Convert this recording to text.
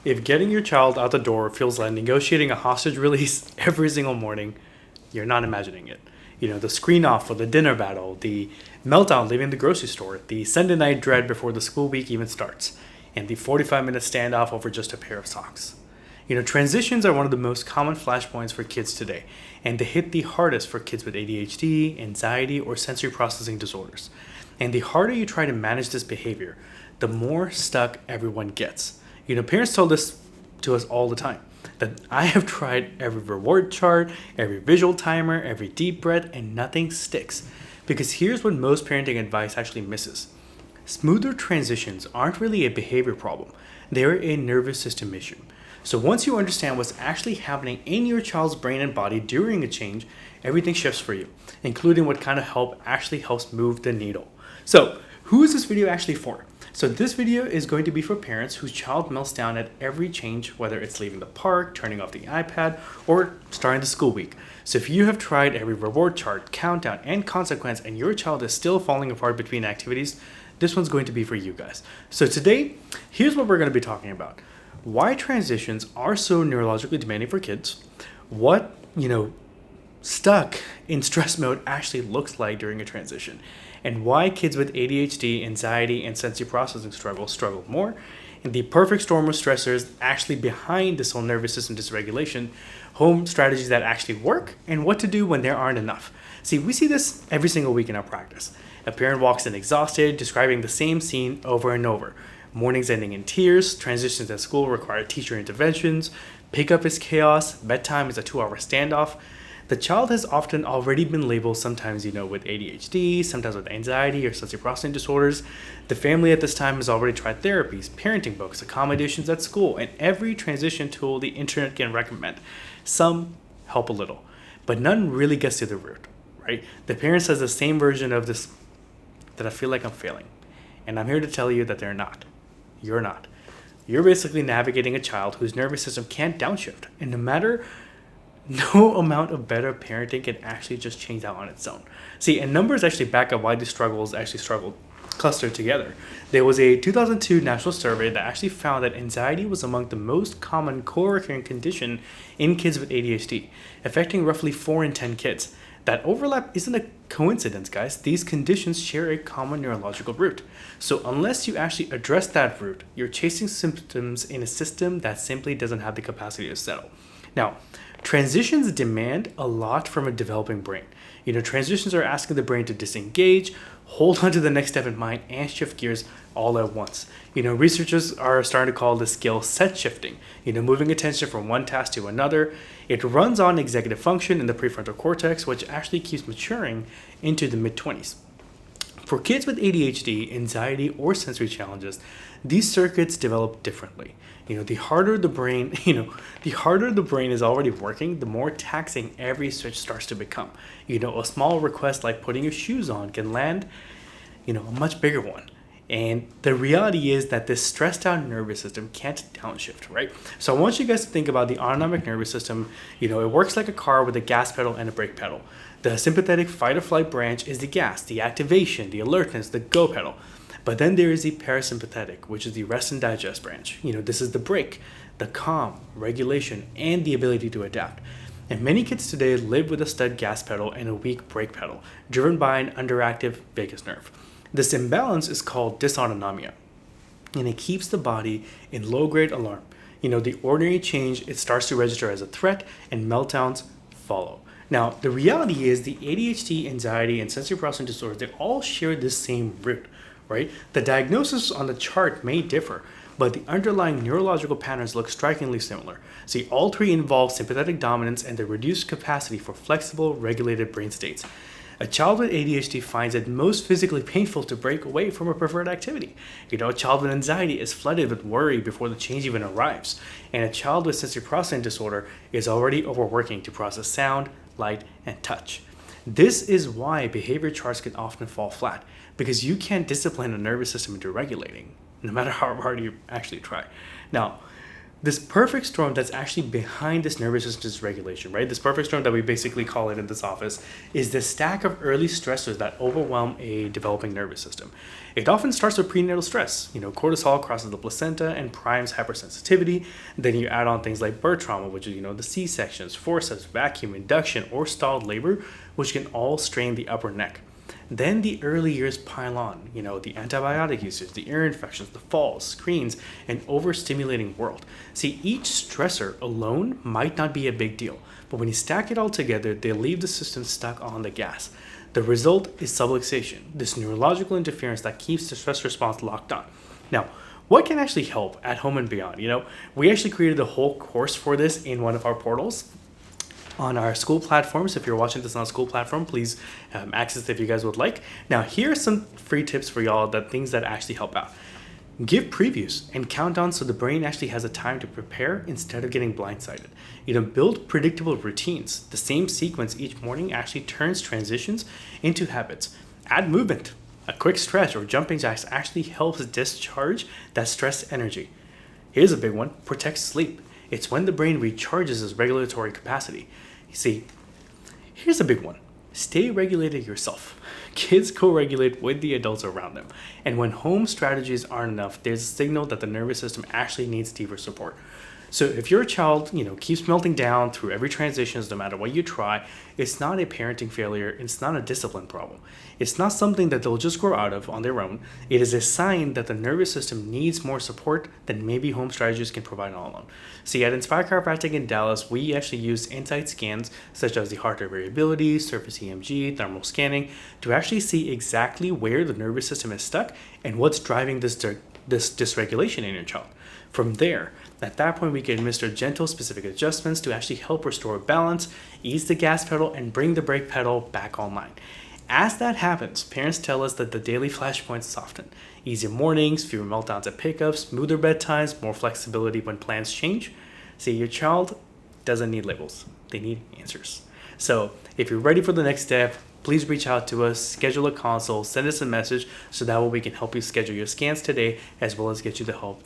If getting your child out the door feels like negotiating a hostage release every single morning, you're not imagining it. The screen off for the dinner battle, the meltdown leaving the grocery store, the Sunday night dread before the school week even starts, and the 45-minute standoff over just a pair of socks. Transitions are one of the most common flashpoints for kids today, and they hit the hardest for kids with ADHD, anxiety, or sensory processing disorders. And the harder you try to manage this behavior, the more stuck everyone gets. Parents tell this to us all the time, that I have tried every reward chart, every visual timer, every deep breath, and nothing sticks. Because here's what most parenting advice actually misses. Smoother transitions aren't really a behavior problem. They're a nervous system issue. So once you understand what's actually happening in your child's brain and body during a change, everything shifts for you, including what kind of help actually helps move the needle. So who is this video actually for? So this video is going to be for parents whose child melts down at every change, whether it's leaving the park, turning off the iPad, or starting the school week. So if you have tried every reward chart, countdown, and consequence, and your child is still falling apart between activities, this one's going to be for you guys. So today, here's what we're going to be talking about. Why transitions are so neurologically demanding for kids, what, stuck in stress mode actually looks like during a transition, and why kids with ADHD, anxiety, and sensory processing struggle more, and the perfect storm of stressors actually behind this whole nervous system dysregulation, home strategies that actually work, and what to do when there aren't enough. See, we see this every single week in our practice. A parent walks in exhausted, describing the same scene over and over. Mornings ending in tears, transitions at school require teacher interventions, pickup is chaos, bedtime is a 2-hour standoff. The child has often already been labeled sometimes, with ADHD, sometimes with anxiety or sensory processing disorders. The family at this time has already tried therapies, parenting books, accommodations at school, and every transition tool the internet can recommend. Some help a little, but none really gets to the root, right? The parent says the same version of this, that I feel like I'm failing. And I'm here to tell you that they're not. You're not. You're basically navigating a child whose nervous system can't downshift. And no amount of better parenting can actually just change that on its own. See, and numbers actually back up why these struggles clustered together. There was a 2002 national survey that actually found that anxiety was among the most common co-occurring condition in kids with ADHD, affecting roughly 4 in 10 kids. That overlap isn't a coincidence, guys. These conditions share a common neurological root. So unless you actually address that root, you're chasing symptoms in a system that simply doesn't have the capacity to settle. Now, transitions demand a lot from a developing brain. Transitions are asking the brain to disengage, hold on to the next step in mind, and shift gears all at once. Researchers are starting to call this skill set shifting, moving attention from one task to another. It runs on executive function in the prefrontal cortex, which actually keeps maturing into the mid-20s. For kids with ADHD, anxiety, or sensory challenges, these circuits develop differently. The harder the brain is already working, the more taxing every switch starts to become. A small request like putting your shoes on can land, a much bigger one. And the reality is that this stressed out nervous system can't downshift, right? So I want you guys to think about the autonomic nervous system. It works like a car with a gas pedal and a brake pedal. The sympathetic fight or flight branch is the gas, the activation, the alertness, the go pedal. But then there is the parasympathetic, which is the rest and digest branch. This is the brake, the calm, regulation, and the ability to adapt. And many kids today live with a stud gas pedal and a weak brake pedal, driven by an underactive vagus nerve. This imbalance is called dysautonomia, and it keeps the body in low-grade alarm. The ordinary change, it starts to register as a threat, and meltdowns follow. Now, the reality is the ADHD, anxiety, and sensory processing disorders, they all share this same root, right? The diagnosis on the chart may differ, but the underlying neurological patterns look strikingly similar. See, all three involve sympathetic dominance and the reduced capacity for flexible, regulated brain states. A child with ADHD finds it most physically painful to break away from a preferred activity. A child with anxiety is flooded with worry before the change even arrives. And a child with sensory processing disorder is already overworking to process sound, light, and touch. This is why behavior charts can often fall flat, because you can't discipline a nervous system into regulating, no matter how hard you actually try. Now, This perfect storm that's actually behind this nervous system dysregulation, right? This perfect storm that we basically call it in this office is the stack of early stressors that overwhelm a developing nervous system. It often starts with prenatal stress. Cortisol crosses the placenta and primes hypersensitivity. Then you add on things like birth trauma, which is, the C-sections, forceps, vacuum, induction, or stalled labor, which can all strain the upper neck. Then the early years pile on, the antibiotic usage, the ear infections, the falls, screens, and overstimulating world. See, each stressor alone might not be a big deal, but when you stack it all together, they leave the system stuck on the gas. The result is subluxation, this neurological interference that keeps the stress response locked on. Now, what can actually help at home and beyond? We actually created a whole course for this in one of our portals on our school platforms. If you're watching this on a school platform, please access it if you guys would like. Now, here are some free tips for y'all, things that actually help out. Give previews and countdowns so the brain actually has a time to prepare instead of getting blindsided. Build predictable routines. The same sequence each morning actually turns transitions into habits. Add movement. A quick stretch or jumping jacks actually helps discharge that stress energy. Here's a big one: protect sleep. It's when the brain recharges its regulatory capacity. You see, here's a big one: stay regulated yourself. Kids co-regulate with the adults around them. And when home strategies aren't enough, there's a signal that the nervous system actually needs deeper support. So if your child, keeps melting down through every transitions, no matter what you try, it's not a parenting failure. It's not a discipline problem. It's not something that they'll just grow out of on their own. It is a sign that the nervous system needs more support than maybe home strategies can provide all alone. See, at Inspire Chiropractic in Dallas, we actually use insight scans such as the heart rate variability, surface EMG, thermal scanning to actually see exactly where the nervous system is stuck and what's driving this dysregulation in your child. From there, at that point, we can administer gentle, specific adjustments to actually help restore balance, ease the gas pedal, and bring the brake pedal back online. As that happens, parents tell us that the daily flashpoints soften. Easier mornings, fewer meltdowns at pickups, smoother bedtimes, more flexibility when plans change. See, your child doesn't need labels. They need answers. So if you're ready for the next step, please reach out to us, schedule a consult, send us a message so that way we can help you schedule your scans today as well as get you the help